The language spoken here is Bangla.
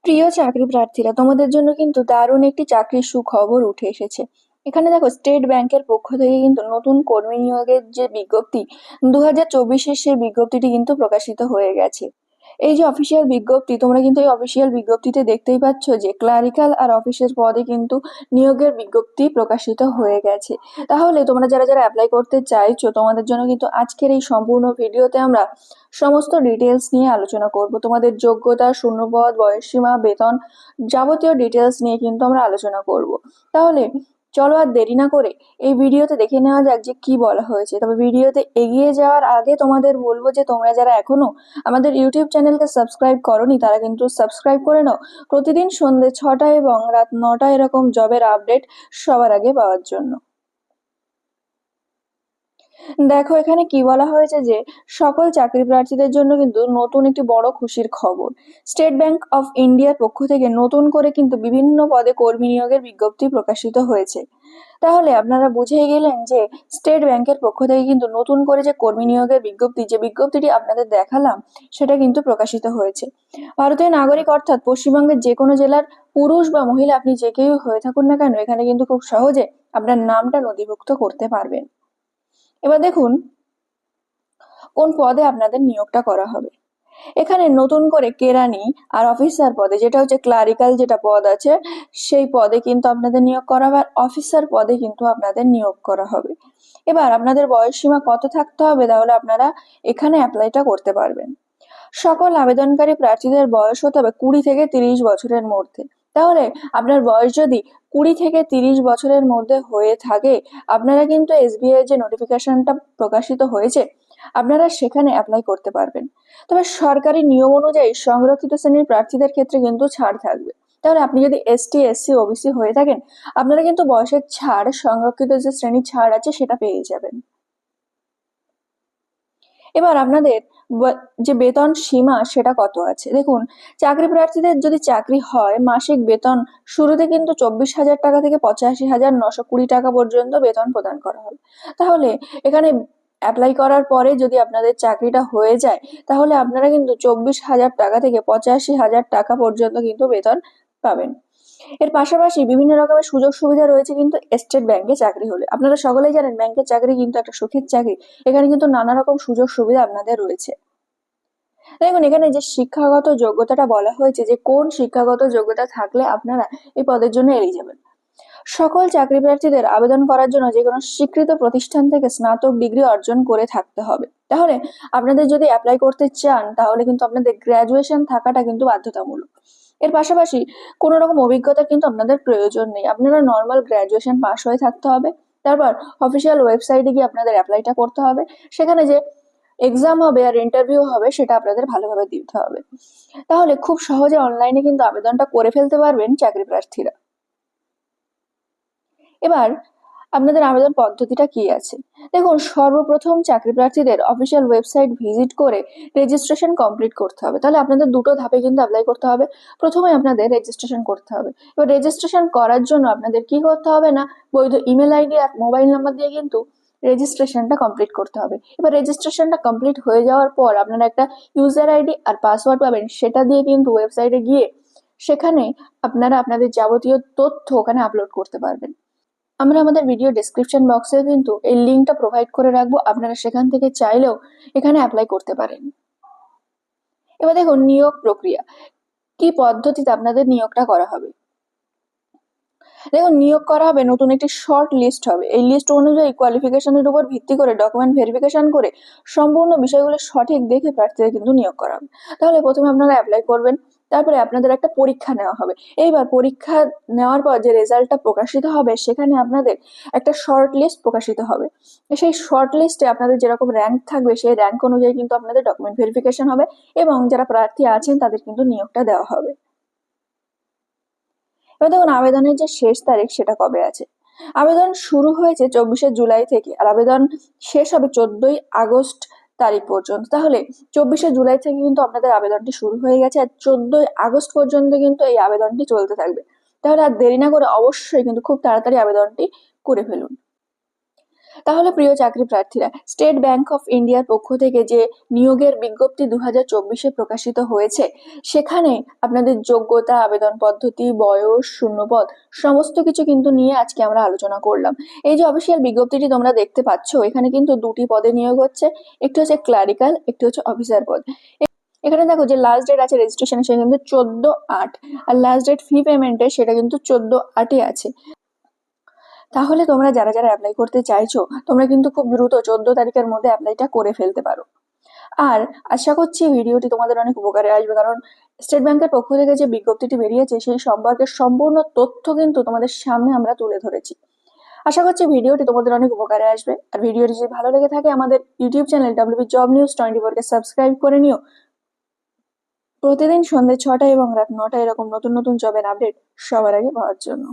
প্রিয় চাকরি প্রার্থীরা, তোমাদের জন্য কিন্তু দারুণ একটি চাকরির সুখবর উঠে এসেছে। এখানে দেখো, স্টেট ব্যাংকের পক্ষ থেকে কিন্তু নতুন কর্মী নিয়োগের যে বিজ্ঞপ্তি 2024-এর সেই বিজ্ঞপ্তিটি কিন্তু প্রকাশিত হয়ে গেছে। এই যে অফিসিয়াল বিজ্ঞপ্তি, তোমরা কিন্তু এই অফিসিয়াল বিজ্ঞপ্তিতে দেখতেই পাচ্ছ যে ক্লারিক্যাল আর অফিসের পদে কিন্তু নিয়োগের বিজ্ঞপ্তি প্রকাশিত হয়ে গেছে। তাহলে তোমরা যারা যারা অ্যাপ্লাই করতে চাইছো, তোমাদের জন্য কিন্তু আজকের এই সম্পূর্ণ ভিডিওতে আমরা সমস্ত ডিটেলস নিয়ে আলোচনা করব। তোমাদের যোগ্যতা, শূন্যপদ, বয়সসীমা, বেতন, যাবতীয় ডিটেলস নিয়ে কিন্তু আমরা আলোচনা করব। তাহলে চলো আর দেরি না করে এই ভিডিওতে দেখে নেওয়া যাক যে কি বলা হয়েছে। তবে ভিডিওতে এগিয়ে যাওয়ার আগে তোমাদের বলবো যে তোমরা যারা এখনো আমাদের ইউটিউব চ্যানেলকে সাবস্ক্রাইব করোনি, তারা কিন্তু সাবস্ক্রাইব করে নাও প্রতিদিন সন্ধ্যে 6টায় এবং রাত 9টায় এরকম জবের আপডেট সবার আগে পাওয়ার জন্য। দেখো, এখানে কি বলা হয়েছে যে সকল চাকরি প্রার্থীদের জন্য কিন্তু নতুন একটি বড় খুশির খবর। স্টেট ব্যাংক অফ ইন্ডিয়ার পক্ষ থেকে নতুন করে কিন্তু বিভিন্ন পদে কর্মী নিয়োগের বিজ্ঞপ্তি প্রকাশিত হয়েছে। তাহলে আপনারা বুঝেই গেলেন যে স্টেট ব্যাংকের পক্ষ থেকে কিন্তু নতুন করে যে কর্মী নিয়োগের বিজ্ঞপ্তি, যে বিজ্ঞপ্তিটি আপনাদের দেখালাম, সেটা কিন্তু প্রকাশিত হয়েছে। ভারতীয় নাগরিক অর্থাৎ পশ্চিমবঙ্গের যে কোনো জেলার পুরুষ বা মহিলা, আপনি যে কেউ হয়ে থাকুন না কেন, এখানে কিন্তু খুব সহজে আপনার নামটা নথিভুক্ত করতে পারবেন। এবার দেখুন কোন পদে আপনাদের নিয়োগটা করা হবে। এখানে নতুন করে কেরানি আর অফিসার পদে, যেটা হচ্ছে ক্লারিক্যাল যেটা পদ আছে, সেই পদে কিন্তু আপনাদের নিয়োগ করা হবে, আর অফিসার পদে কিন্তু আপনাদের নিয়োগ করা হবে। এবার আপনাদের বয়স সীমা কত থাকতে হবে, তাহলে আপনারা এখানে অ্যাপ্লাইটা করতে পারবেন। সকল আবেদনকারী প্রার্থীদের বয়স হতে হবে 20 থেকে 30 বছরের মধ্যে। তাহলে আপনার বয়স যদি 20 থেকে 30 বছরের মধ্যে হয়ে থাকে, আপনারা কিন্তু এসবিআই যে নোটিফিকেশনটা প্রকাশিত হয়েছে, আপনারা সেখানে অ্যাপ্লাই করতে পারবেন। তবে সরকারি নিয়ম অনুযায়ী সংরক্ষিত শ্রেণীর প্রার্থীদের ক্ষেত্রে কিন্তু ছাড় থাকবে। তাহলে আপনি যদি এসটি, এসসি, ওবিসি হয়ে থাকেন, আপনারা কিন্তু বয়সের ছাড়, সংরক্ষিত যে শ্রেণীর ছাড় আছে, সেটা পেয়ে যাবেন। এবার আপনাদের যে বেতন সীমা সেটা কত আছে দেখুন। চাকরি প্রার্থীদের যদি চাকরি হয়, মাসিক বেতন শুরুতে কিন্তু 24,000 টাকা থেকে 85,920 টাকা পর্যন্ত বেতন প্রদান করা হবে। তাহলে এখানে অ্যাপ্লাই করার পরে যদি আপনাদের চাকরিটা হয়ে যায়, তাহলে আপনারা কিন্তু 24,000 টাকা থেকে 85,000 টাকা পর্যন্ত কিন্তু বেতন পাবেন। এর পাশাপাশি বিভিন্ন রকমের সুযোগ সুবিধা রয়েছে কিন্তু স্টেট ব্যাংকে চাকরি হলে। আপনারা সকলেই জানেন ব্যাংকের চাকরি কিন্তু একটা সুখের চাকরি। এখানে কিন্তু নানা রকম সুযোগ সুবিধা আপনাদের রয়েছে। দেখুন, এখানে যে শিক্ষাগত যোগ্যতাটা বলা হয়েছে, যে কোন শিক্ষাগত যোগ্যতা থাকলে আপনারা এই পদের জন্য এলিজেবল। সকল চাকরি প্রার্থীদের আবেদন করার জন্য যে কোনো স্বীকৃত প্রতিষ্ঠান থেকে স্নাতক ডিগ্রি অর্জন করে থাকতে হবে। তাহলে আপনাদের যদি অ্যাপ্লাই করতে চান, তাহলে কিন্তু আপনাদের গ্র্যাজুয়েশন থাকাটা কিন্তু বাধ্যতামূলক। এর পাশাপাশি কোনো রকম অভিজ্ঞতা কিন্তু আপনাদের প্রয়োজন নেই, আপনারা নর্মাল গ্র্যাজুয়েশন পাস হয়ে থাকতে হবে। তারপর অফিসিয়াল ওয়েবসাইটে গিয়ে আপনাদের অ্যাপ্লাইটা করতে হবে। সেখানে যে এক্সাম হবে আর ইন্টারভিউ হবে, সেটা আপনাদের ভালোভাবে দিতে হবে। তাহলে খুব সহজে অনলাইনে কিন্তু আবেদনটা করে ফেলতে পারবেন চাকরি প্রার্থীরা। এবার আপনাদের আবেদন পদ্ধতিটা কি আছে দেখুন। সর্বপ্রথম চাকরি প্রার্থীদের অফিসিয়াল ওয়েবসাইট ভিজিট করে রেজিস্ট্রেশন কমপ্লিট করতে হবে। তাহলে আপনাদের দুটো ধাপে কিন্তু অ্যাপ্লাই করতে হবে। প্রথমে আপনাদের রেজিস্ট্রেশন করতে হবে। এবার রেজিস্ট্রেশন করার জন্য আপনাদের কি করতে হবে না, বৈধ ইমেল আইডি আর মোবাইল নাম্বার দিয়ে কিন্তু রেজিস্ট্রেশনটা কমপ্লিট করতে হবে। এবার রেজিস্ট্রেশনটা কমপ্লিট হয়ে যাওয়ার পর আপনারা একটা ইউজার আইডি আর পাসওয়ার্ড পাবেন, সেটা দিয়ে কিন্তু ওয়েবসাইটে গিয়ে সেখানে আপনারা আপনাদের যাবতীয় তথ্য ওখানে আপলোড করতে পারবেন। আমরা আমাদের ভিডিও ডেসক্রিপশন বক্সে কিন্তু এই লিঙ্কটা প্রোভাইড করে রাখবো, আপনারা সেখান থেকে চাইলেও এখানে অ্যাপ্লাই করতে পারেন। এবার দেখুন নিয়োগ প্রক্রিয়া, কি পদ্ধতিতে আপনাদের নিয়োগটা করা হবে। দেখুন, নিয়োগ করা হবে, নতুন একটি শর্ট লিস্ট হবে। এই লিস্ট অনুযায়ী কোয়ালিফিকেশনের উপর ভিত্তি করে ডকুমেন্ট ভেরিফিকেশন করে সম্পূর্ণ বিষয়গুলো সঠিক দেখে প্রার্থীদের কিন্তু নিয়োগ করা হবে। তাহলে প্রথমে আপনারা অ্যাপ্লাই করবেন, তারপরে আপনাদের একটা পরীক্ষা নেওয়া হবে। এইবার পরীক্ষা নেওয়ার পর যে রেজাল্টটা প্রকাশিত হবে, সেখানে আপনাদের একটা শর্ট লিস্ট প্রকাশিত হবে। সেই শর্ট লিস্টে আপনাদের যেরকম র্যাঙ্ক থাকবে, সেই র্যাঙ্ক অনুযায়ী কিন্তু আপনাদের ডকুমেন্ট ভেরিফিকেশন হবে এবং যারা প্রার্থী আছেন তাদের কিন্তু নিয়োগটা দেওয়া হবে। এবার দেখুন আবেদনের যে শেষ তারিখ সেটা কবে আছে। আবেদন শুরু হয়েছে 24শে জুলাই থেকে, আর আবেদন শেষ হবে 14ই আগস্ট তারিখ পর্যন্ত। তাহলে 24শে জুলাই থেকে কিন্তু আপনাদের আবেদনটি শুরু হয়ে গেছে, আর 14ই আগস্ট পর্যন্ত কিন্তু এই আবেদনটি চলতে থাকবে। তাহলে আর দেরি না করে অবশ্যই কিন্তু খুব তাড়াতাড়ি আবেদনটি করে ফেলুন। তাহলে প্রিয় চাকরি প্রার্থীরা, স্টেট ব্যাংক অফ ইন্ডিয়ার পক্ষ থেকে যে নিয়োগের বিজ্ঞপ্তি 2024-এ প্রকাশিত হয়েছে, সেখানে আপনাদের যোগ্যতা, আবেদন পদ্ধতি, বয়স, শূন্যপদ সমস্ত কিছু কিন্তু নিয়ে আজকে আমরা আলোচনা করলাম। এই যে অফিসিয়াল বিজ্ঞপ্তিটি তোমরা দেখতে পাচ্ছ, এখানে কিন্তু দুটি পদে নিয়োগ হচ্ছে, একটি হচ্ছে ক্লারিক্যাল, একটি হচ্ছে অফিসার পদ। এখানে দেখো যে লাস্ট ডেট আছে রেজিস্ট্রেশন, সেটা কিন্তু 14/8, আর লাস্ট ডেট ফি পেমেন্টের সেটা কিন্তু 14/8-ই আছে। তাহলে তোমরা যারা যারা অ্যাপ্লাই করতে চাইছো, তোমরা কিন্তু খুব দ্রুত 14 তারিখের মধ্যে অ্যাপ্লাইটা করে ফেলতে পারো। আর আশা করছি ভিডিওটি তোমাদের অনেক উপকারে আসবে, কারণ স্টেট ব্যাংকের পক্ষ থেকে যে বিজ্ঞপ্তিটি বেরিয়েছে সেই সম্পর্কে সম্পূর্ণ তথ্য কিন্তু তোমাদের সামনে আমরা তুলে ধরেছি। আশা করছি ভিডিওটি তোমাদের অনেক উপকারে আসবে। আর ভিডিওটি যদি ভালো লেগে থাকে, আমাদের YouTube channel WB job news 24-কে সাবস্ক্রাইব করে নিও। প্রতিদিন সন্ধ্যে 6টা এবং রাত 9টা এরকম নতুন নতুন জবের আপডেট সবার আগে পাওয়ার জন্য।